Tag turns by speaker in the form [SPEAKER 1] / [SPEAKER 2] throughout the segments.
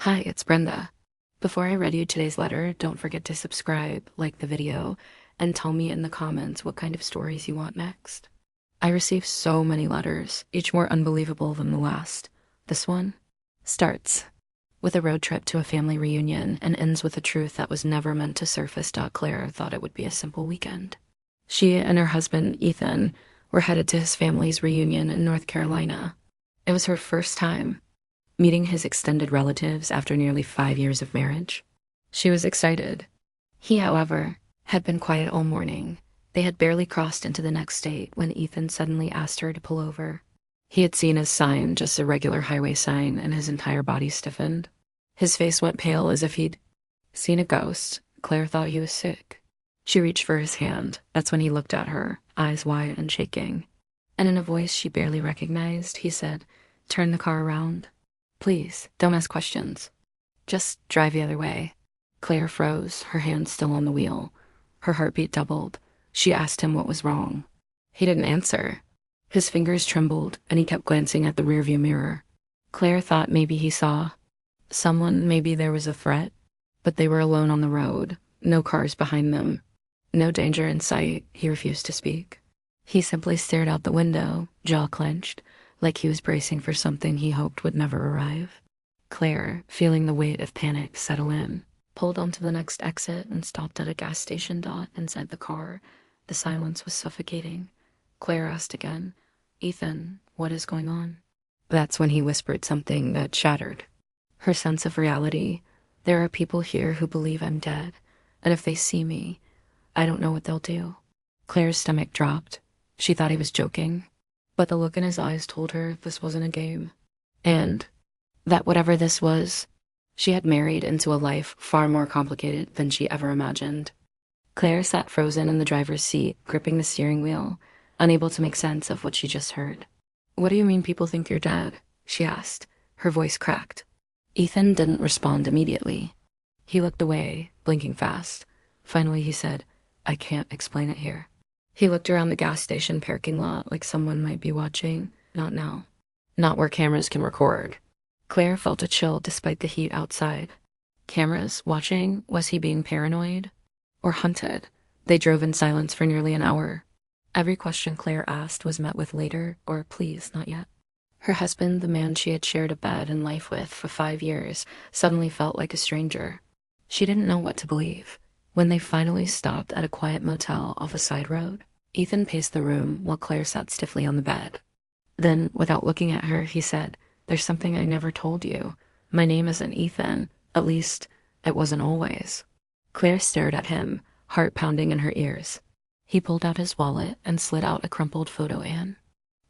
[SPEAKER 1] Hi, it's Brenda. Before I read you today's letter, don't forget to subscribe, like the video, and tell me in the comments what kind of stories you want next. I received so many letters, each more unbelievable than the last. This one starts with a road trip to a family reunion and ends with a truth that was never meant to surface. Claire thought it would be a simple weekend. She and her husband, Ethan, were headed to his family's reunion in North Carolina. It was her first time meeting his extended relatives after nearly 5 years of marriage. She was excited. He, however, had been quiet all morning. They had barely crossed into the next state when Ethan suddenly asked her to pull over. He had seen his sign, just a regular highway sign, and his entire body stiffened. His face went pale as if he'd seen a ghost. Claire thought he was sick. She reached for his hand. That's when he looked at her, eyes wide and shaking. And in a voice she barely recognized, he said, "Turn the car around. Please, don't ask questions. Just drive the other way." Claire froze, her hand still on the wheel. Her heartbeat doubled. She asked him what was wrong. He didn't answer. His fingers trembled, and he kept glancing at the rearview mirror. Claire thought maybe he saw someone, maybe there was a threat. But they were alone on the road, no cars behind them, no danger in sight. He refused to speak. He simply stared out the window, jaw clenched, like he was bracing for something he hoped would never arrive. Claire, feeling the weight of panic settle in, pulled onto the next exit and stopped at a gas station dot inside the car. The silence was suffocating. Claire asked again, "Ethan, what is going on?" That's when he whispered something that shattered her sense of reality. "There are people here who believe I'm dead, and if they see me, I don't know what they'll do." Claire's stomach dropped. She thought he was joking, but the look in his eyes told her this wasn't a game. And that whatever this was, she had married into a life far more complicated than she ever imagined. Claire sat frozen in the driver's seat, gripping the steering wheel, unable to make sense of what she just heard. "What do you mean people think you're dead?" she asked. Her voice cracked. Ethan didn't respond immediately. He looked away, blinking fast. Finally he said, "I can't explain it here." He looked around the gas station parking lot like someone might be watching. Not now. Not where cameras can record. Claire felt a chill despite the heat outside. Cameras watching? Was he being paranoid? Or hunted? They drove in silence for nearly an hour. Every question Claire asked was met with later or please, not yet. Her husband, the man she had shared a bed and life with for 5 years, suddenly felt like a stranger. She didn't know what to believe. When they finally stopped at a quiet motel off a side road, Ethan paced the room while Claire sat stiffly on the bed. Then, without looking at her, he said, "There's something I never told you. My name isn't Ethan. At least, it wasn't always." Claire stared at him, heart pounding in her ears. He pulled out his wallet and slid out a crumpled photo an.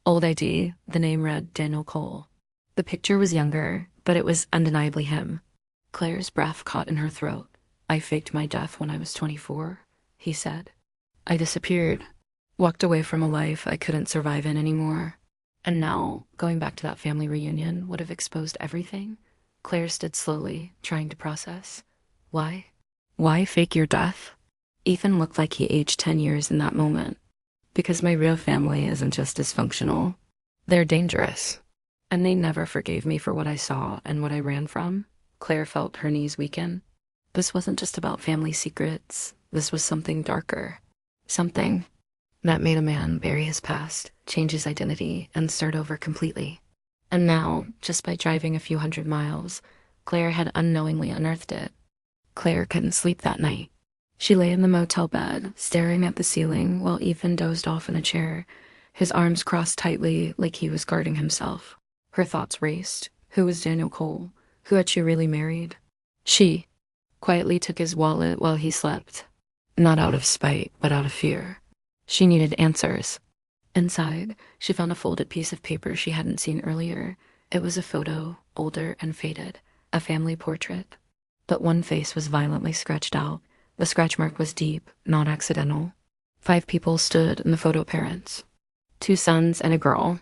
[SPEAKER 1] Old ID, the name read Daniel Cole. The picture was younger, but it was undeniably him. Claire's breath caught in her throat. "I faked my death when I was 24, he said. "I disappeared. Walked away from a life I couldn't survive in anymore. And now, going back to that family reunion would have exposed everything." Claire stood slowly, trying to process. Why? Why fake your death? Ethan looked like he aged 10 years in that moment. "Because my real family isn't just dysfunctional. They're dangerous. And they never forgave me for what I saw and what I ran from." Claire felt her knees weaken. This wasn't just about family secrets. This was something darker. Something that made a man bury his past, change his identity, and start over completely. And now, just by driving a few hundred miles, Claire had unknowingly unearthed it. Claire couldn't sleep that night. She lay in the motel bed, staring at the ceiling while Ethan dozed off in a chair, his arms crossed tightly like he was guarding himself. Her thoughts raced. Who was Daniel Cole? Who had she really married? She quietly took his wallet while he slept. Not out of spite, but out of fear. She needed answers. Inside, she found a folded piece of paper she hadn't seen earlier. It was a photo, older and faded, a family portrait. But one face was violently scratched out. The scratch mark was deep, not accidental. 5 people stood in the photo appearance. 2 sons and a girl.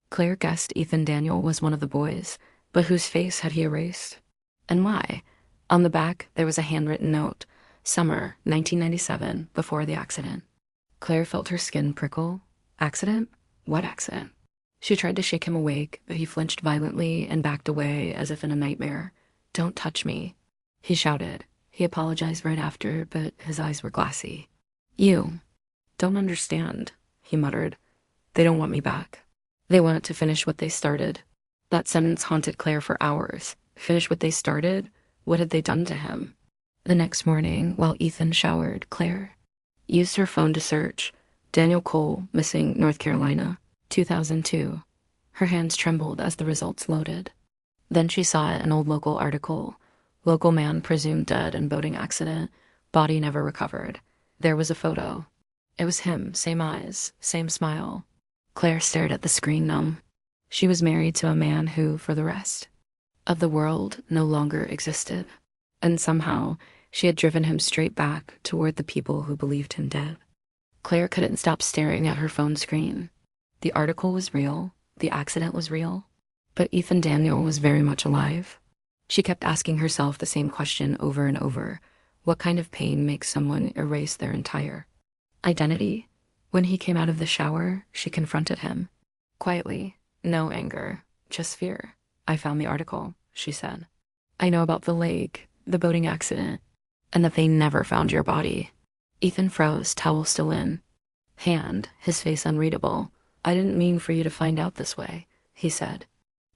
[SPEAKER 1] Claire guessed Ethan Daniel was one of the boys, but whose face had he erased? And why? On the back, there was a handwritten note. Summer, 1997, before the accident. Claire felt her skin prickle. Accident? What accident? She tried to shake him awake, but he flinched violently and backed away as if in a nightmare. "Don't touch me," he shouted. He apologized right after, but his eyes were glassy. "You don't understand," he muttered. "They don't want me back. They wanted to finish what they started." That sentence haunted Claire for hours. Finish what they started? What had they done to him? The next morning, while Ethan showered, Claire used her phone to search Daniel Cole, missing North Carolina, 2002. Her hands trembled as the results loaded. Then she saw an old local article. Local man presumed dead in boating accident. Body never recovered. There was a photo. It was him, same eyes, same smile. Claire stared at the screen numb. She was married to a man who, for the rest of the world, no longer existed. And somehow, she had driven him straight back toward the people who believed him dead. Claire couldn't stop staring at her phone screen. The article was real. The accident was real. But Ethan Daniel was very much alive. She kept asking herself the same question over and over. What kind of pain makes someone erase their entire identity? When he came out of the shower, she confronted him. Quietly, no anger, just fear. "I found the article," she said. "I know about the lake, the boating accident, and that they never found your body." Ethan froze, towel still in hand, his face unreadable. "I didn't mean for you to find out this way," he said.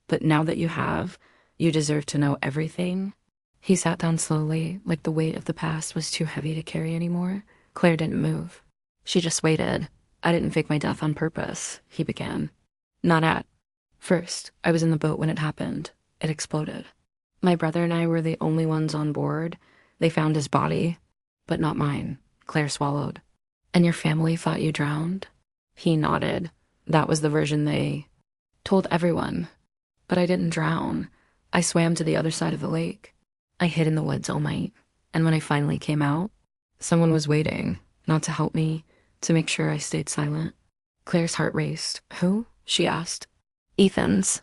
[SPEAKER 1] "But now that you have, you deserve to know everything." He sat down slowly, like the weight of the past was too heavy to carry anymore. Claire didn't move. She just waited. "I didn't fake my death on purpose," he began. "Not at first. I was in the boat when it happened. It exploded. My brother and I were the only ones on board. They found his body, but not mine." Claire swallowed. "And your family thought you drowned?" He nodded. "That was the version they told everyone. But I didn't drown. I swam to the other side of the lake. I hid in the woods all night. And when I finally came out, someone was waiting, not to help me, to make sure I stayed silent." Claire's heart raced. "Who?" she asked. "Ethan's."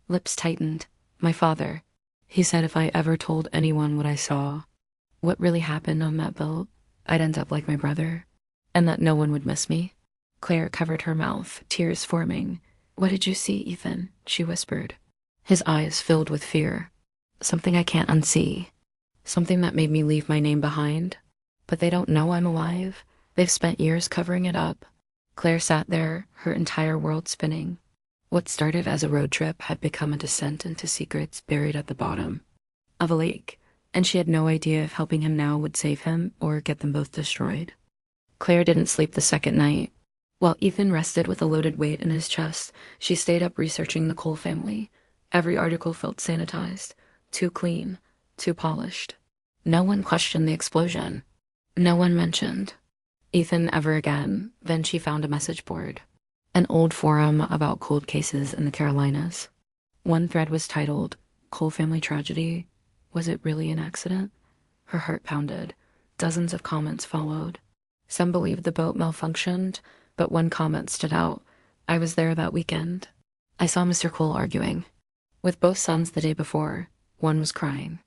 [SPEAKER 1] Lips tightened. "My father. He said if I ever told anyone what I saw, what really happened on that boat, I'd end up like my brother, and that no one would miss me." Claire covered her mouth, tears forming. "What did you see, Ethan?" she whispered. His eyes filled with fear. "Something I can't unsee. Something that made me leave my name behind. But they don't know I'm alive. They've spent years covering it up." Claire sat there, her entire world spinning. What started as a road trip had become a descent into secrets buried at the bottom of a lake, and she had no idea if helping him now would save him or get them both destroyed. Claire didn't sleep the second night. While Ethan rested with a loaded weight in his chest, she stayed up researching the Cole family. Every article felt sanitized, too clean, too polished. No one questioned the explosion. No one mentioned Ethan ever again. Then she found a message board, an old forum about cold cases in the Carolinas. One thread was titled, "Cole Family Tragedy. Was it really an accident?" Her heart pounded. Dozens of comments followed. Some believed the boat malfunctioned, but one comment stood out. "I was there that weekend. I saw Mr. Cole arguing with both sons the day before. One was crying.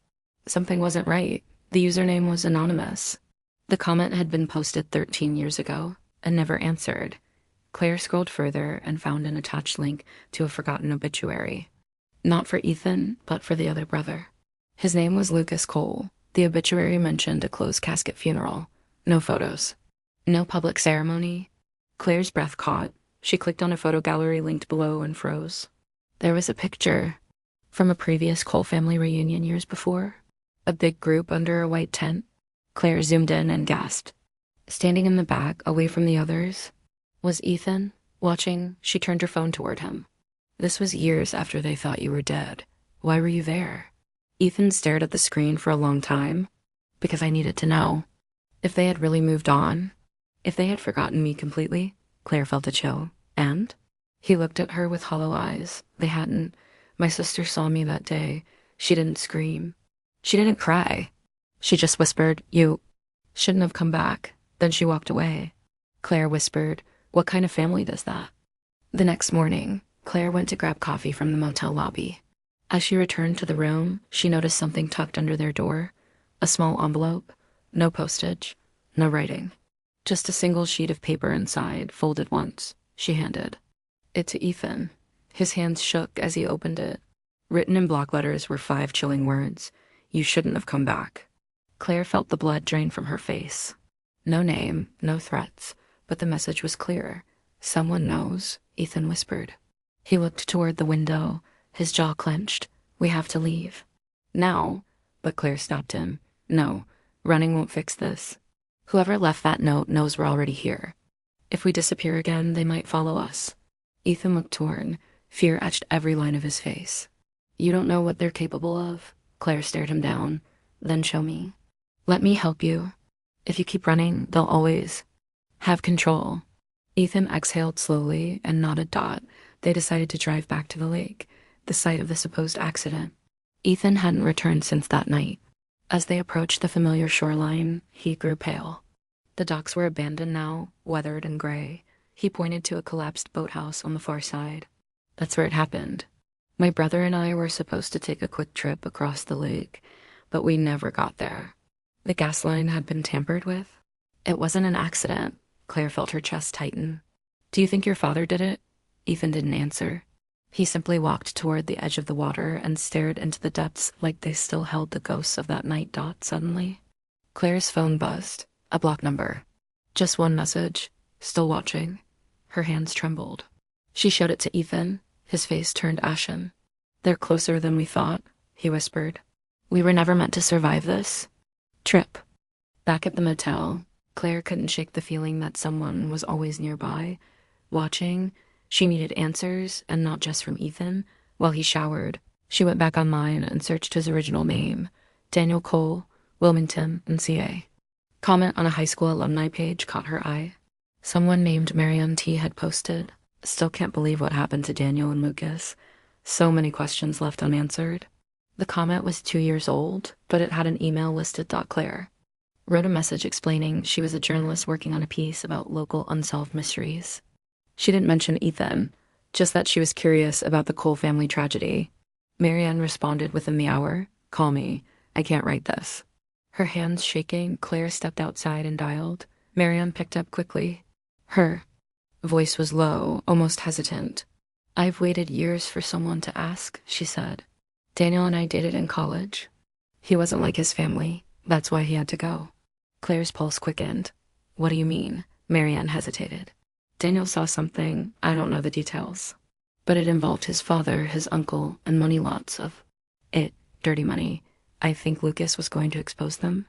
[SPEAKER 1] Something wasn't right. The username was anonymous." The comment had been posted 13 years ago and never answered. Claire scrolled further and found an attached link to a forgotten obituary. Not for Ethan, but for the other brother. His name was Lucas Cole. The obituary mentioned a closed casket funeral. No photos. No public ceremony. Claire's breath caught. She clicked on a photo gallery linked below and froze. There was a picture from a previous Cole family reunion years before. A big group under a white tent. Claire zoomed in and gasped. Standing in the back, away from the others, was Ethan. Watching, she turned her phone toward him. "This was years after they thought you were dead. Why were you there?" Ethan stared at the screen for a long time. "Because I needed to know. If they had really moved on. If they had forgotten me completely." Claire felt a chill. "And?" He looked at her with hollow eyes. "They hadn't. My sister saw me that day. She didn't scream. She didn't cry. She just whispered, 'You shouldn't have come back.' Then she walked away." Claire whispered, "What kind of family does that?" The next morning, Claire went to grab coffee from the motel lobby. As she returned to the room, she noticed something tucked under their door. A small envelope. No postage. No writing. Just a single sheet of paper inside, folded once. She handed it to Ethan. His hands shook as he opened it. Written in block letters were 5 chilling words. You shouldn't have come back. Claire felt the blood drain from her face. No name, no threats, but the message was clear. Someone knows, Ethan whispered. He looked toward the window, his jaw clenched. We have to leave. Now, but Claire stopped him. No, running won't fix this. Whoever left that note knows we're already here. If we disappear again, they might follow us. Ethan looked torn. Fear etched every line of his face. You don't know what they're capable of? Claire stared him down. Then show me. Let me help you. If you keep running, they'll always have control. Ethan exhaled slowly and nodded. They decided to drive back to the lake, the site of the supposed accident. Ethan hadn't returned since that night. As they approached the familiar shoreline, he grew pale. The docks were abandoned now, weathered and gray. He pointed to a collapsed boathouse on the far side. That's where it happened. My brother and I were supposed to take a quick trip across the lake, but we never got there. The gas line had been tampered with. It wasn't an accident. Claire felt her chest tighten. Do you think your father did it? Ethan didn't answer. He simply walked toward the edge of the water and stared into the depths like they still held the ghosts of that night. Suddenly, Claire's phone buzzed. A block number. Just one message. Still watching. Her hands trembled. She showed it to Ethan. His face turned ashen. They're closer than we thought, he whispered. We were never meant to survive this trip. Back at the motel, Claire couldn't shake the feeling that someone was always nearby, watching. She needed answers, and not just from Ethan. While he showered, she went back online and searched his original name, Daniel Cole, Wilmington, and CA. Comment on a high school alumni page caught her eye. Someone named Marianne T. had posted, Still can't believe what happened to Daniel and Lucas. So many questions left unanswered. The comment was 2 years old, but it had an email listed. Claire wrote a message explaining she was a journalist working on a piece about local unsolved mysteries. She didn't mention Ethan, just that she was curious about the Cole family tragedy. Marianne responded within the hour, Call me. I can't write this. Her hands shaking, Claire stepped outside and dialed. Marianne picked up quickly. Her voice was low, almost hesitant. I've waited years for someone to ask, she said. Daniel and I dated in college. He wasn't like his family. That's why he had to go. Claire's pulse quickened. What do you mean? Marianne hesitated. Daniel saw something, I don't know the details. But it involved his father, his uncle, and money, lots of it, dirty money. I think Lucas was going to expose them.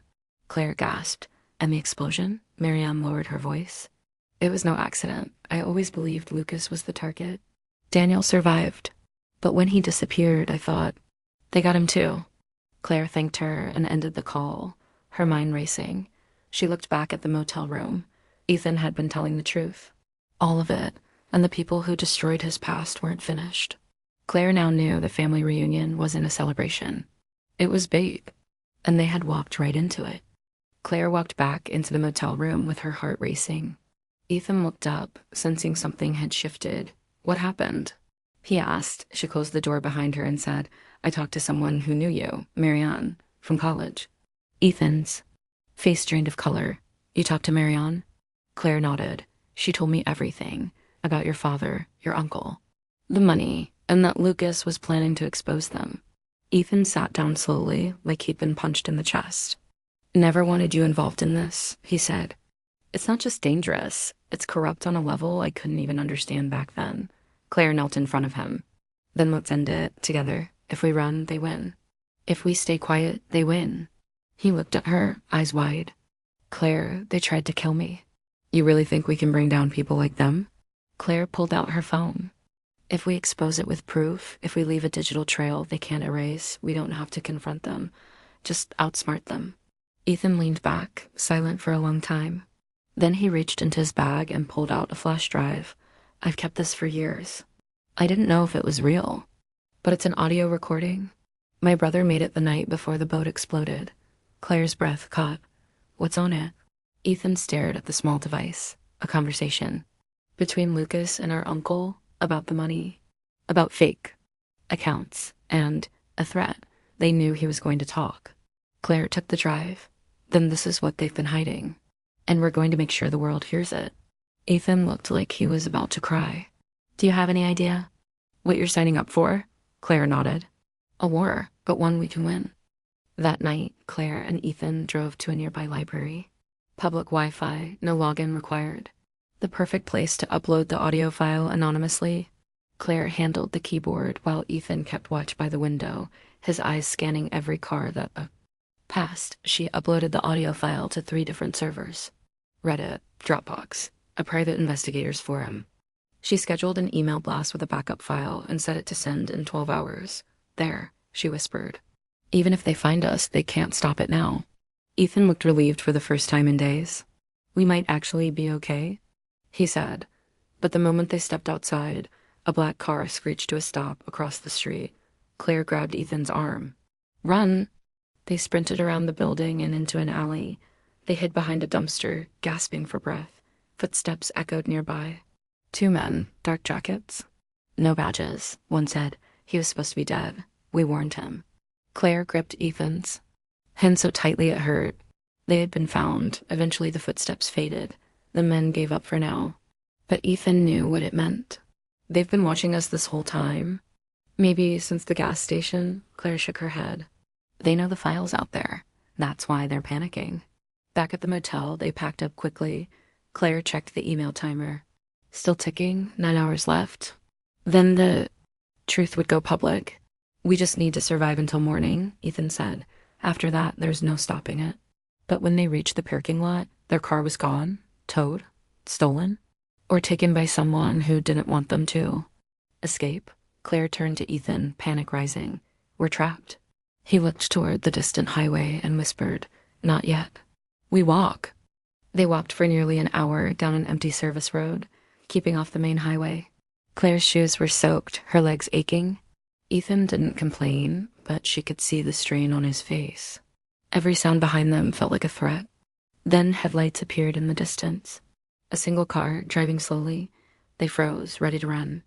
[SPEAKER 1] Claire gasped. And the explosion? Marianne lowered her voice. It was no accident. I always believed Lucas was the target. Daniel survived. But when he disappeared, I thought, they got him too. Claire thanked her and ended the call, her mind racing. She looked back at the motel room. Ethan had been telling the truth. All of it, and the people who destroyed his past weren't finished. Claire now knew the family reunion wasn't a celebration. It was bait, and they had walked right into it. Claire walked back into the motel room with her heart racing. Ethan looked up, sensing something had shifted. What happened? He asked. She closed the door behind her and said, I talked to someone who knew you, Marianne, from college. Ethan's face drained of color. You talked to Marianne? Claire nodded. She told me everything about your father, your uncle, the money, and that Lucas was planning to expose them. Ethan sat down slowly, like he'd been punched in the chest. Never wanted you involved in this, he said. It's not just dangerous. It's corrupt on a level I couldn't even understand back then. Claire knelt in front of him. Then let's end it together. If we run, they win. If we stay quiet, they win. He looked at her, eyes wide. Claire, they tried to kill me. You really think we can bring down people like them? Claire pulled out her phone. If we expose it with proof, if we leave a digital trail they can't erase, we don't have to confront them. Just outsmart them. Ethan leaned back, silent for a long time. Then he reached into his bag and pulled out a flash drive. I've kept this for years. I didn't know if it was real, but it's an audio recording. My brother made it the night before the boat exploded. Claire's breath caught. What's on it? Ethan stared at the small device. A conversation between Lucas and our uncle about the money, about fake accounts, and a threat. They knew he was going to talk. Claire took the drive. Then this is what they've been hiding. And we're going to make sure the world hears it. Ethan looked like he was about to cry. Do you have any idea what you're signing up for? Claire nodded. A war, but one we can win. That night, Claire and Ethan drove to a nearby library. Public Wi-Fi, no login required. The perfect place to upload the audio file anonymously. Claire handled the keyboard while Ethan kept watch by the window, his eyes scanning every car that passed. She uploaded the audio file to 3 different servers: Reddit, Dropbox, a private investigators forum. She scheduled an email blast with a backup file and set it to send in 12 hours. There, she whispered. Even if they find us, they can't stop it now. Ethan looked relieved for the first time in days. We might actually be okay, he said. But the moment they stepped outside, a black car screeched to a stop across the street. Claire grabbed Ethan's arm. Run! They sprinted around the building and into an alley. They hid behind a dumpster, gasping for breath. Footsteps echoed nearby. 2 men, dark jackets. No badges, one said. He was supposed to be dead. We warned him. Claire gripped Ethan's hand so tightly it hurt. They had been found. Eventually the footsteps faded. The men gave up for now. But Ethan knew what it meant. They've been watching us this whole time. Maybe since the gas station. Claire shook her head. They know the file's out there. That's why they're panicking. Back at the motel, they packed up quickly. Claire checked the email timer. Still ticking, 9 hours left. Then the truth would go public. We just need to survive until morning, Ethan said. After that, there's no stopping it. But when they reached the parking lot, their car was gone, towed, stolen, or taken by someone who didn't want them to. Escape? Claire turned to Ethan, panic rising. We're trapped. He looked toward the distant highway and whispered, Not yet. We walk. They walked for nearly an hour down an empty service road, keeping off the main highway. Claire's shoes were soaked, her legs aching. Ethan didn't complain, but she could see the strain on his face. Every sound behind them felt like a threat. Then headlights appeared in the distance. A single car, driving slowly. They froze, ready to run.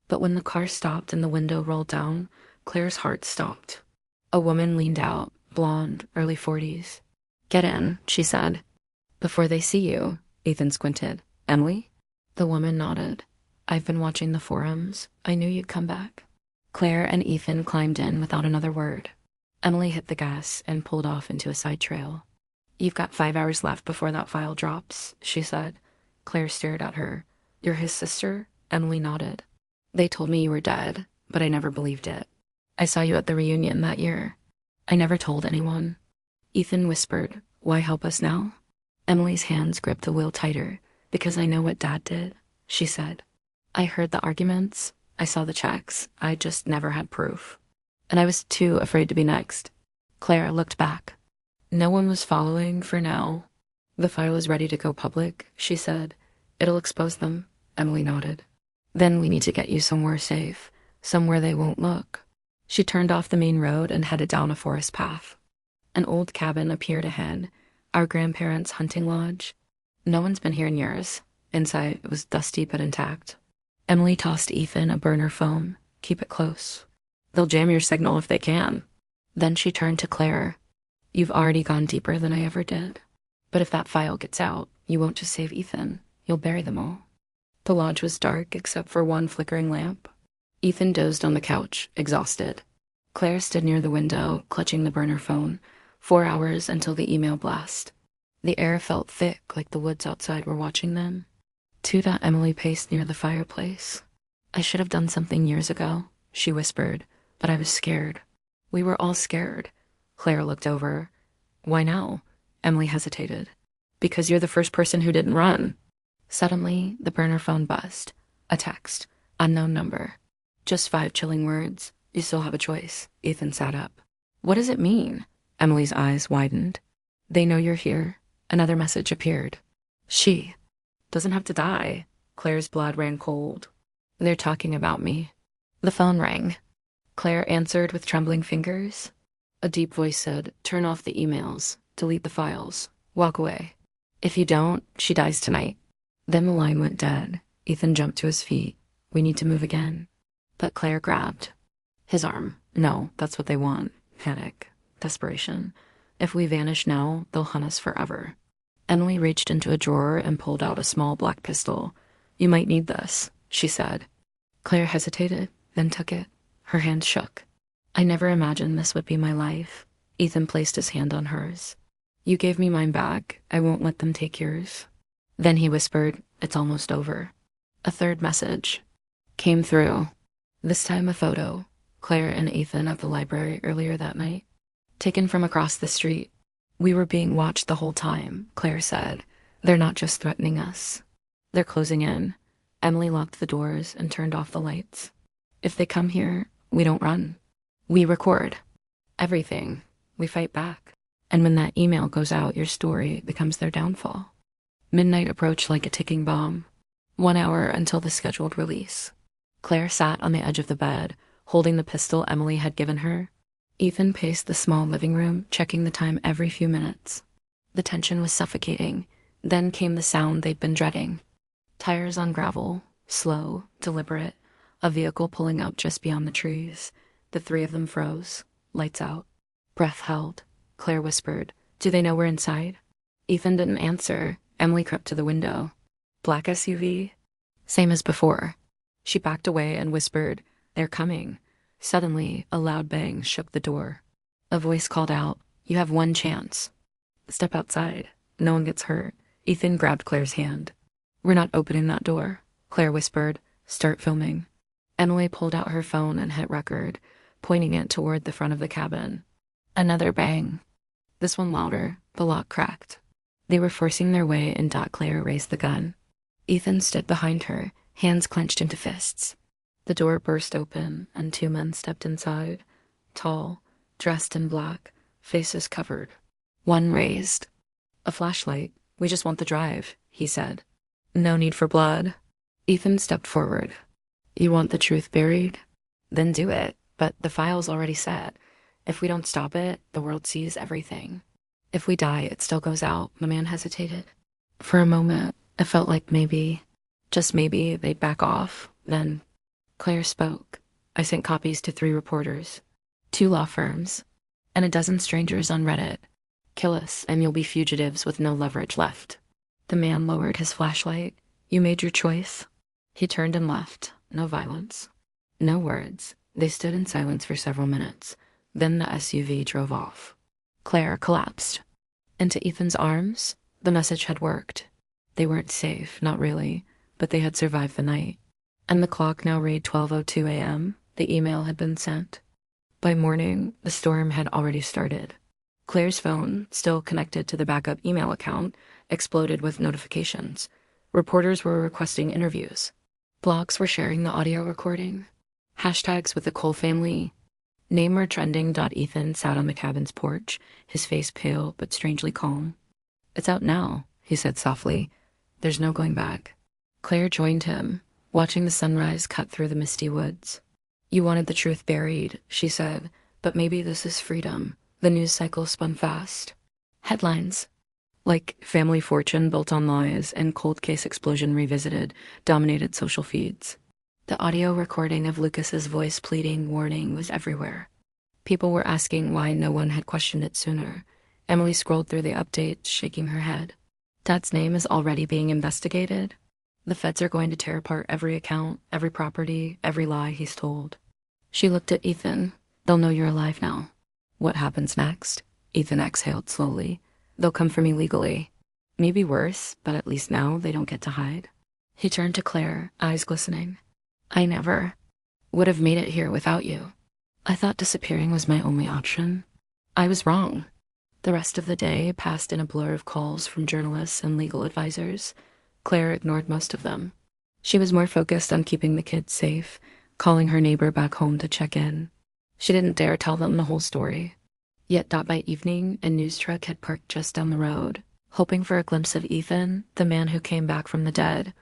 [SPEAKER 1] But when the car stopped and the window rolled down, Claire's heart stopped. A woman leaned out, blonde, early 40s. Get in, she said. Before they see you, Ethan squinted. Emily? The woman nodded. I've been watching the forums. I knew you'd come back. Claire and Ethan climbed in without another word. Emily hit the gas and pulled off into a side trail. You've got 5 hours left before that file drops, she said. Claire stared at her. You're his sister? Emily nodded. They told me you were dead, but I never believed it. I saw you at the reunion that year. I never told anyone. Ethan whispered, Why help us now? Emily's hands gripped the wheel tighter. Because I know what Dad did, she said. I heard the arguments. I saw the checks. I just never had proof. And I was too afraid to be next. Claire looked back. No one was following for now. The file is ready to go public, she said. It'll expose them. Emily nodded. Then we need to get you somewhere safe, somewhere they won't look. She turned off the main road and headed down a forest path. An old cabin appeared ahead, our grandparents' hunting lodge. No one's been here in years. Inside, it was dusty but intact. Emily tossed Ethan a burner phone. Keep it close. They'll jam your signal if they can. Then she turned to Claire. You've already gone deeper than I ever did. But if that file gets out, you won't just save Ethan. You'll bury them all. The lodge was dark except for one flickering lamp. Ethan dozed on the couch, exhausted. Claire stood near the window, clutching the burner phone. 4 hours until the email blast. The air felt thick, like the woods outside were watching them. Emily paced near the fireplace. I should have done something years ago, she whispered, but I was scared. We were all scared. Claire looked over. Why now? Emily hesitated. Because you're the first person who didn't run. Suddenly, the burner phone buzzed. A text. Unknown number. Just 5 chilling words. You still have a choice. Ethan sat up. What does it mean? Emily's eyes widened. They know you're here. Another message appeared. She doesn't have to die. Claire's blood ran cold. They're talking about me. The phone rang. Claire answered with trembling fingers. A deep voice said, Turn off the emails. Delete the files. Walk away. If you don't, she dies tonight. Then the line went dead. Ethan jumped to his feet. We need to move again. But Claire grabbed his arm. No, that's what they want. Panic. Desperation. If we vanish now, they'll hunt us forever. Emily reached into a drawer and pulled out a small black pistol. You might need this, she said. Claire hesitated, then took it. Her hand shook. I never imagined this would be my life. Ethan placed his hand on hers. You gave me mine back. I won't let them take yours. Then he whispered, it's almost over. A third message came through. This time a photo. Claire and Ethan at the library earlier that night. Taken from across the street. We were being watched the whole time, Claire said. They're not just threatening us. They're closing in. Emily locked the doors and turned off the lights. If they come here, we don't run. We record. Everything. We fight back. And when that email goes out, your story becomes their downfall. Midnight approached like a ticking bomb. 1 hour until the scheduled release. Claire sat on the edge of the bed, holding the pistol Emily had given her. Ethan paced the small living room, checking the time every few minutes. The tension was suffocating. Then came the sound they'd been dreading. Tires on gravel, slow, deliberate, a vehicle pulling up just beyond the trees. The three of them froze, lights out. Breath held. Claire whispered, do they know we're inside? Ethan didn't answer. Emily crept to the window. Black SUV? Same as before. She backed away and whispered, they're coming. Suddenly, a loud bang shook the door. A voice called out, you have one chance. Step outside. No one gets hurt. Ethan grabbed Claire's hand. We're not opening that door, Claire whispered. Start filming. Emily pulled out her phone and hit record, pointing it toward the front of the cabin. Another bang. This one louder. The lock cracked. They were forcing their way in. Claire raised the gun. Ethan stood behind her, hands clenched into fists. The door burst open, and 2 men stepped inside, tall, dressed in black, faces covered. One raised a flashlight. We just want the drive, he said. No need for blood. Ethan stepped forward. You want the truth buried? Then do it, but the file's already set. If we don't stop it, the world sees everything. If we die, it still goes out. The man hesitated. For a moment, it felt like maybe, just maybe, they'd back off. Then Claire spoke. I sent copies to 3 reporters, 2 law firms, and a dozen strangers on Reddit. Kill us, and you'll be fugitives with no leverage left. The man lowered his flashlight. You made your choice. He turned and left. No violence. No words. They stood in silence for several minutes. Then the SUV drove off. Claire collapsed. Into Ethan's arms. The message had worked. They weren't safe, not really, but they had survived the night. And the clock now read 12:02 a.m. The email had been sent. By morning, the storm had already started. Claire's phone, still connected to the backup email account, exploded with notifications. Reporters were requesting interviews. Blogs were sharing the audio recording. Hashtags with the Cole family. Name were trending. Ethan sat on the cabin's porch, his face pale but strangely calm. It's out now, he said softly. There's no going back. Claire joined him, watching the sunrise cut through the misty woods. You wanted the truth buried, she said, but maybe this is freedom. The news cycle spun fast. Headlines, like family fortune built on lies and cold case explosion revisited, dominated social feeds. The audio recording of Lucas's voice pleading warning was everywhere. People were asking why no one had questioned it sooner. Emily scrolled through the updates, shaking her head. Dad's name is already being investigated. The feds are going to tear apart every account, every property, every lie he's told. She looked at Ethan. They'll know you're alive now. What happens next? Ethan exhaled slowly. They'll come for me legally. Maybe worse, but at least now they don't get to hide. He turned to Claire, eyes glistening. I never would have made it here without you. I thought disappearing was my only option. I was wrong. The rest of the day passed in a blur of calls from journalists and legal advisors. Claire ignored most of them. She was more focused on keeping the kids safe, calling her neighbor back home to check in. She didn't dare tell them the whole story. Yet by evening, a news truck had parked just down the road. Hoping for a glimpse of Ethan, the man who came back from the dead,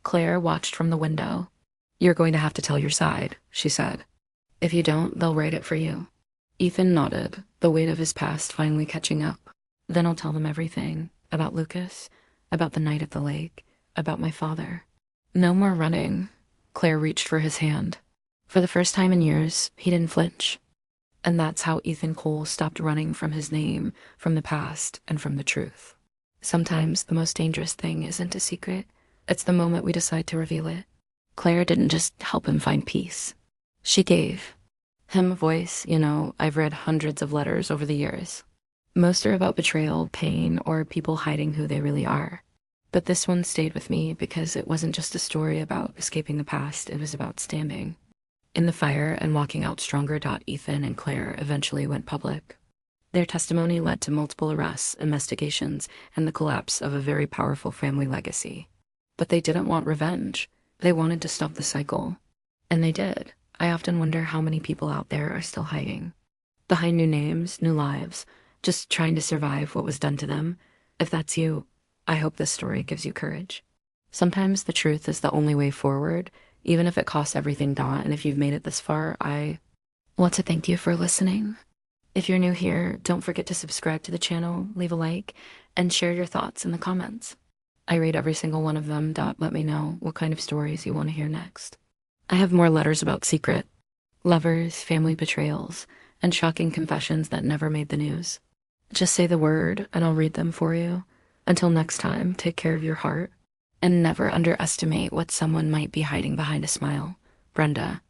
[SPEAKER 1] Claire watched from the window. You're going to have to tell your side, she said. If you don't, they'll write it for you. Ethan nodded, the weight of his past finally catching up. Then I'll tell them everything. About Lucas, about the night at the lake, about my father. No more running. Claire reached for his hand. For the first time in years, he didn't flinch. And that's how Ethan Cole stopped running from his name, from the past, and from the truth. Sometimes the most dangerous thing isn't a secret. It's the moment we decide to reveal it. Claire didn't just help him find peace. She gave. Him voice, I've read hundreds of letters over the years. Most are about betrayal, pain, or people hiding who they really are. But this one stayed with me because it wasn't just a story about escaping the past, it was about standing in the fire and walking out stronger. Ethan and Claire eventually went public. Their testimony led to multiple arrests, investigations, and the collapse of a very powerful family legacy. But they didn't want revenge. They wanted to stop the cycle. And they did. I often wonder how many people out there are still hiding. Behind new names, new lives, just trying to survive what was done to them. If that's you, I hope this story gives you courage. Sometimes the truth is the only way forward, even if it costs everything. And if you've made it this far, I want to thank you for listening. If you're new here, don't forget to subscribe to the channel, leave a like, and share your thoughts in the comments. I read every single one of them. Let me know what kind of stories you want to hear next. I have more letters about secret lovers, family betrayals, and shocking confessions that never made the news. Just say the word and I'll read them for you. Until next time, take care of your heart and never underestimate what someone might be hiding behind a smile. Brenda.